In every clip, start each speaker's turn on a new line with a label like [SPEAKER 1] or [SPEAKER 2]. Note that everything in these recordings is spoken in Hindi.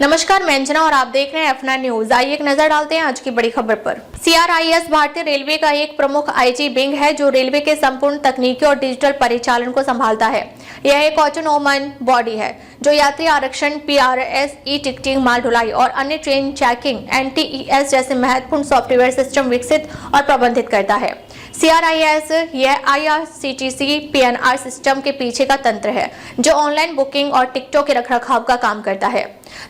[SPEAKER 1] नमस्कार, मैं अंजना और आप देख रहे हैं F9 न्यूज। आइए एक नजर डालते हैं आज की बड़ी खबर पर। CRIS भारतीय रेलवे का एक प्रमुख IT विंग है जो रेलवे के संपूर्ण तकनीकी और डिजिटल परिचालन को संभालता है। यह एक ऑटोनोमस बॉडी है जो यात्री आरक्षण, PRS, टिकटिंग, माल ढुलाई और अन्य ट्रेन चेकिंग, NTES जैसे महत्वपूर्ण सॉफ्टवेयर सिस्टम विकसित और प्रबंधित करता है। CRIS यह IRCTC PNR सिस्टम के पीछे का तंत्र है जो ऑनलाइन बुकिंग और टिकटों के रखरखाव का काम करता है।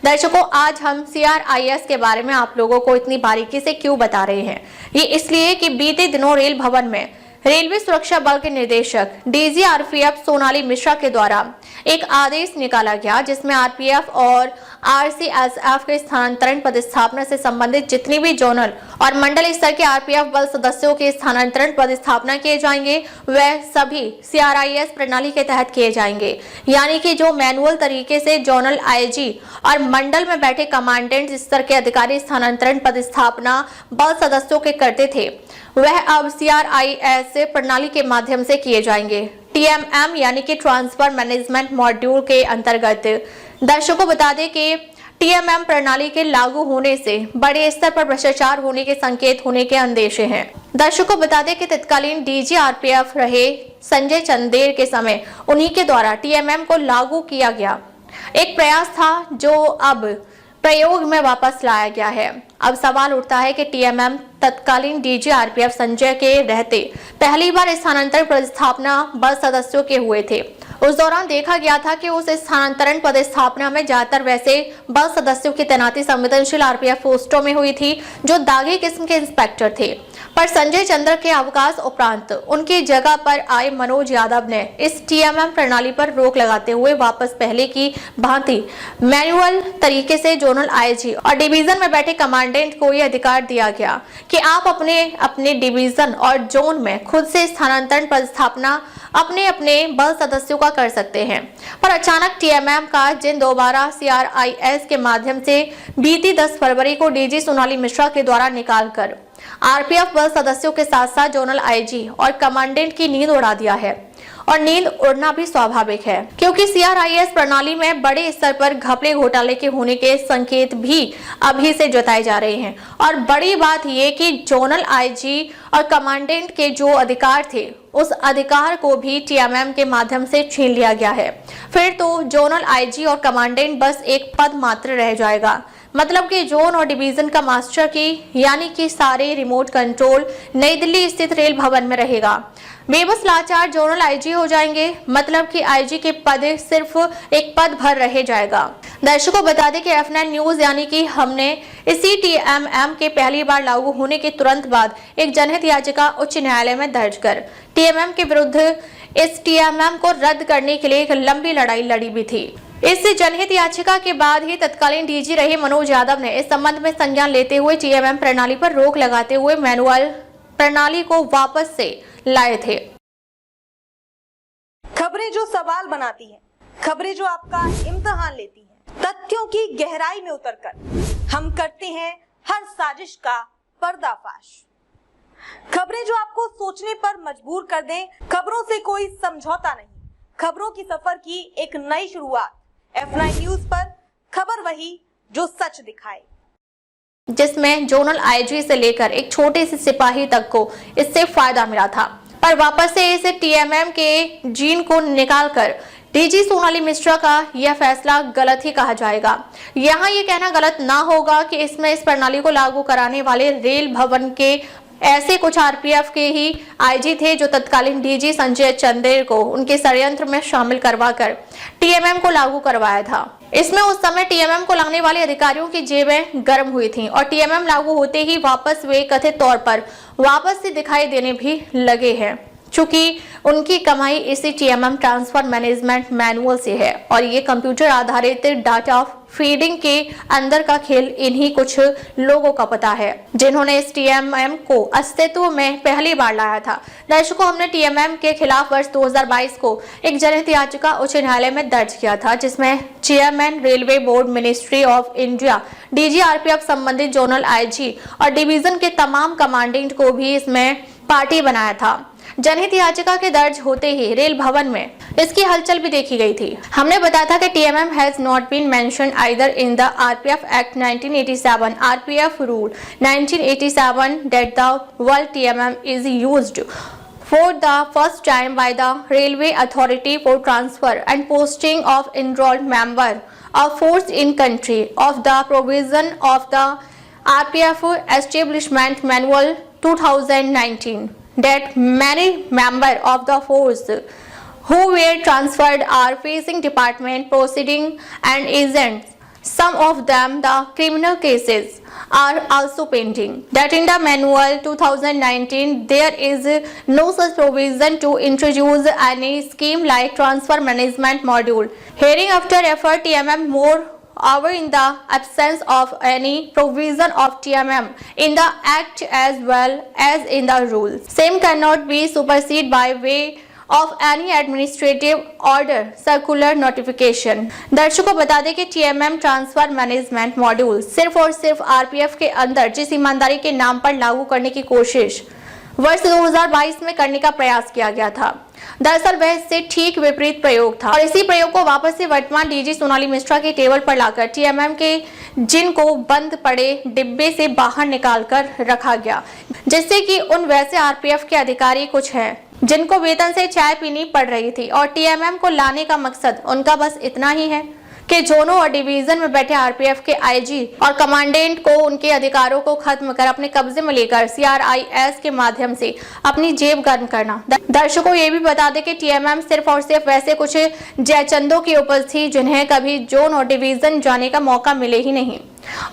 [SPEAKER 1] दर्शकों, आज हम CRIS के बारे में आप लोगों को इतनी बारीकी से क्यों बता रहे हैं? ये इसलिए कि बीते दिनों रेल भवन में रेलवे सुरक्षा बल के निदेशक DG RPF सोनाली मिश्रा के द्वारा एक आदेश निकाला गया जिसमें RPF और RCSF के स्थानांतरण पदस्थापना से संबंधित जितनी भी जोनल और मंडल स्तर के RPF बल सदस्यों के स्थानांतरण पदस्थापना किए जाएंगे वह सभी CRIS प्रणाली के तहत किए जाएंगे। यानी कि जो मैनुअल तरीके से जोनल IG और मंडल में बैठे कमांडेंट स्तर के अधिकारी स्थानांतरण पदस्थापना बल सदस्यों के करते थे वह अब CRIS प्रणाली के माध्यम से किए जाएंगे। TMM यानी कि ट्रांसफर मैनेजमेंट मॉड्यूल के अंतर्गत दर्शकों बता दें कि TMM प्रणाली के लागू होने से बड़े स्तर पर भ्रष्टाचार होने के संकेत होने के अंदेशे हैं। दर्शकों बता दें कि तत्कालीन DG RPF रहे संजय चंदेर के समय उन्हीं के द्वारा TMM को लागू किया गया। एक प्रयास था जो अब प्रयोग में वापस लाया गया है। अब सवाल उठता है कि TMM तत्कालीन DG RPF संजय के रहते पहली बार स्थानांतरण पदस्थापना बल सदस्यों के हुए थे। उस दौरान देखा गया था कि उस स्थानांतरण पदस्थापना में ज्यादातर वैसे बल सदस्यों की तैनाती संवेदनशील RPF पोस्टों में हुई थी जो दागी किस्म के इंस्पेक्टर थे। पर संजय चंद्र के अवकाश उपरांत उनकी जगह पर आए मनोज यादव ने इस TMM प्रणाली पर रोक लगाते हुए वापस पहले की भांति मैनुअल तरीके से जोनल IG और डिवीजन में बैठे कमांडेंट को यह अधिकार दिया गया कि आप अपने अपने डिवीजन और जोन में खुद से स्थानांतरण पदस्थापना अपने अपने बल सदस्यों का कर सकते हैं। पर अचानक TMM का जिन दोबारा CRIS के माध्यम से बीती 10 फरवरी को DG सोनाली मिश्रा के द्वारा निकालकर RPF बल सदस्यों के साथ साथ जोनल IG और कमांडेंट की नींद उड़ा दिया है। और नींद उड़ना भी स्वाभाविक है क्योंकि CRIS प्रणाली में बड़े स्तर पर घपले घोटाले के होने के संकेत भी अभी से जताए जा रहे हैं। और बड़ी बात यह कि जोनल IG और कमांडेंट के जो अधिकार थे उस अधिकार को भी TMM के माध्यम से छीन लिया गया है। फिर तो जोनल IG और कमांडेंट बस एक पद मात्र रह जाएगा। मतलब कि जोन और डिवीजन का मास्टर की यानी कि सारे रिमोट कंट्रोल नई दिल्ली स्थित रेल भवन में रहेगा। बेबस लाचार जोनल IG हो जाएंगे। मतलब कि IG के पद सिर्फ एक पद भर रह जाएगा। दर्शकों बता दें कि F9 न्यूज यानी कि हमने इसी TMM के पहली बार लागू होने के तुरंत बाद एक जनहित याचिका उच्च न्यायालय में दर्ज कर TMM के विरुद्ध इस TMM को रद्द करने के लिए एक लंबी लड़ाई लड़ी भी थी। इस जनहित याचिका के बाद ही तत्कालीन DG रहे मनोज यादव ने इस संबंध में संज्ञान लेते हुए TMM प्रणाली पर रोक लगाते हुए मैनुअल प्रणाली को वापस से लाए थे।
[SPEAKER 2] खबरें जो सवाल बनाती हैं, खबरें जो आपका इम्तिहान लेती हैं, तथ्यों की गहराई में उतरकर हम करते हैं हर साजिश का पर्दाफाश। खबरें जो आपको सोचने पर मजबूर कर दें, खबरों से कोई समझौता नहीं, खबरों की सफर की एक नई शुरुआत। F9 न्यूज पर खबर वही जो सच दिखाए,
[SPEAKER 1] जिसमें जोनल IG से लेकर एक छोटे से सिपाही तक को इससे फायदा मिला था। पर वापस से इसे TMM के जीन को निकालकर DG सोनाली मिश्रा का यह फैसला गलत ही कहा जाएगा। यहाँ ये कहना गलत ना होगा कि इसमें इस प्रणाली को लागू कराने वाले रेल भवन के ऐसे कुछ RPF के ही IG थे जो तत्कालीन DG संजय चंदेर को उनके षड्यंत्र में शामिल करवाकर TMM को लागू करवाया था। इसमें उस समय TMM को लाने वाले अधिकारियों की जेबें गर्म हुई थीं और TMM लागू होते ही वापस वे कथित तौर पर वापस से दिखाई देने भी लगे हैं। चूंकि उनकी कमाई इसी TMM ट्रांसफर मैनेजमेंट मैनुअल से है और ये कंप्यूटर आधारित डाटा फीडिंग के अंदर का खेल इन्हीं कुछ लोगों का पता है जिन्होंने इस TMM को अस्तित्व में पहली बार लाया था। दर्शकों, हमने TMM के खिलाफ वर्ष 2022 को एक जनहित याचिका उच्च न्यायालय में दर्ज किया था जिसमें chairman railway board, ministry of India, DG RPF संबंधित जोनल IG और डिवीजन के तमाम कमांडेंट को भी इसमें पार्टी बनाया था। जनहित याचिका के दर्ज होते ही रेल भवन में इसकी हलचल भी देखी गई थी। हमने बताया था कि TMM has not been mentioned either in the RPF Act 1987, RPF Rule 1987 that the word TMM is used for the first time by the Railway Authority for transfer and posting of enrolled member of force in country of the provision of the RPF Establishment Manual 2019 that many members of the force who were transferred are facing department proceeding and agents. Some of them the criminal cases are also pending. That in the manual 2019 there is no such provision to introduce any scheme like transfer management module. Hearing after effort TMM moreover in the absence of any provision of TMM in the act as well as in the rules, same cannot be superseded by way of any administrative order, circular notification। दर्शकों बता दें कि TMM ट्रांसफर मैनेजमेंट मॉड्यूल सिर्फ और सिर्फ RPF के अंदर जिस ईमानदारी के नाम पर लागू करने की कोशिश वर्ष 2022 में करने का प्रयास किया गया था, दरअसल वह इससे ठीक विपरीत प्रयोग था और इसी प्रयोग को वापस से वर्तमान DG सोनाली मिश्रा के टेबल पर लाकर TMM के जिनको बंद पड़े डिब्बे से बाहर निकालकर रखा गया, जिससे कि उन वैसे RPF के अधिकारी कुछ हैं जिनको वेतन से चाय पीनी पड़ रही थी और TMM को लाने का मकसद उनका बस इतना ही है कि जोनों और डिवीजन में बैठे RPF के IG और कमांडेंट को उनके अधिकारों को खत्म कर अपने कब्जे में लेकर CRIS के माध्यम से अपनी जेब गर्म करना। दर्शकों ये भी बता दें कि TMM सिर्फ और सिर्फ वैसे कुछ जयचंदों की उपज थी जिन्हें कभी जोन और डिवीजन जाने का मौका मिले ही नहीं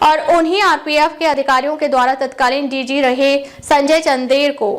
[SPEAKER 1] और उन्हीं RPF के अधिकारियों के द्वारा तत्कालीन DG रहे संजय चंदेर को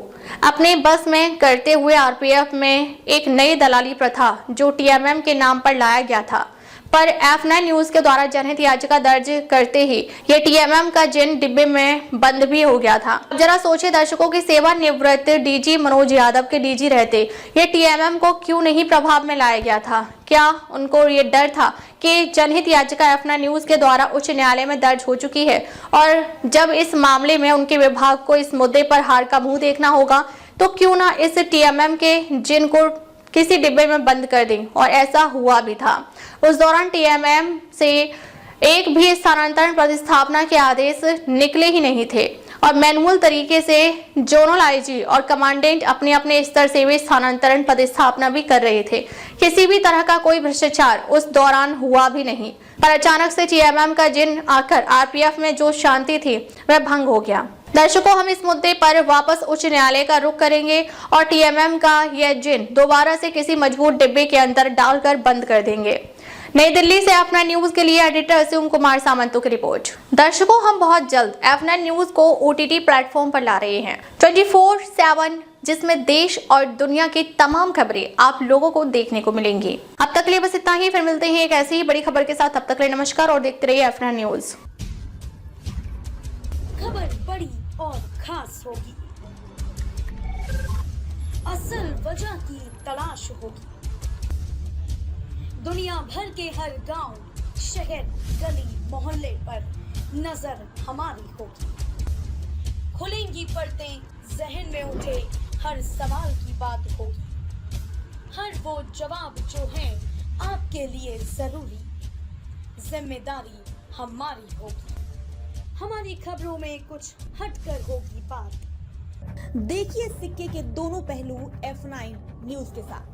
[SPEAKER 1] अपने बस में करते हुए RPF में एक नई दलाली प्रथा जो TMM के नाम पर लाया गया था पर F9 न्यूज के द्वारा जनहित याचिका दर्ज करते ही ये TMM का जिन डिब्बे में बंद भी हो गया था। जरा सोचे दर्शकों की सेवानिवृत्त DG मनोज यादव के DG रहते ये TMM को क्यों नहीं प्रभाव में लाया गया था? क्या उनको ये डर था कि जनहित याचिका F9 न्यूज के द्वारा उच्च न्यायालय में दर्ज हो चुकी है और जब इस मामले में उनके विभाग को इस मुद्दे पर हार का मुंह देखना होगा तो क्यों ना इस TMM के जिन को किसी डिब्बे में बंद कर दें और ऐसा हुआ भी था। उस दौरान TMM से एक भी स्थानांतरण प्रतिस्थापना के आदेश निकले ही नहीं थे और मैनुअल तरीके से जोनल IG और कमांडेंट अपने अपने स्तर से वे स्थानांतरण प्रतिस्थापना भी कर रहे थे। किसी भी तरह का कोई भ्रष्टाचार उस दौरान हुआ भी नहीं पर अचानक से TMM का जिन आकर RPF में जो शांति थी वह भंग हो गया। दर्शकों हम इस मुद्दे पर वापस उच्च न्यायालय का रुख करेंगे और TMM का यह जिन दोबारा से किसी मजबूत डिब्बे के अंदर डालकर बंद कर देंगे। नई दिल्ली से F9 न्यूज के लिए एडिटर असीम कुमार सामंतों की रिपोर्ट। दर्शकों हम बहुत जल्द F9 न्यूज को OTT प्लेटफॉर्म पर ला रहे हैं 24/7 जिसमें देश और दुनिया की तमाम खबरें आप लोगों को देखने को मिलेंगी। अब तक के लिए बस इतना ही, फिर मिलते हैं एक ऐसी ही बड़ी खबर के साथ। तब तक के लिए नमस्कार और देखते रहिए F9 न्यूज।
[SPEAKER 3] खबर बड़ी और खास होगी, असल वजह की तलाश होगी, दुनिया भर के हर गांव, शहर, गली, मोहल्ले पर नजर हमारी होगी। खुलेंगी पर्दें, जहन में उठे हर सवाल की बात होगी, हर वो जवाब जो है आपके लिए जरूरी, जिम्मेदारी हमारी होगी। हमारी खबरों में कुछ हटकर होगी बात। देखिए सिक्के के दोनों पहलू F9 न्यूज के साथ।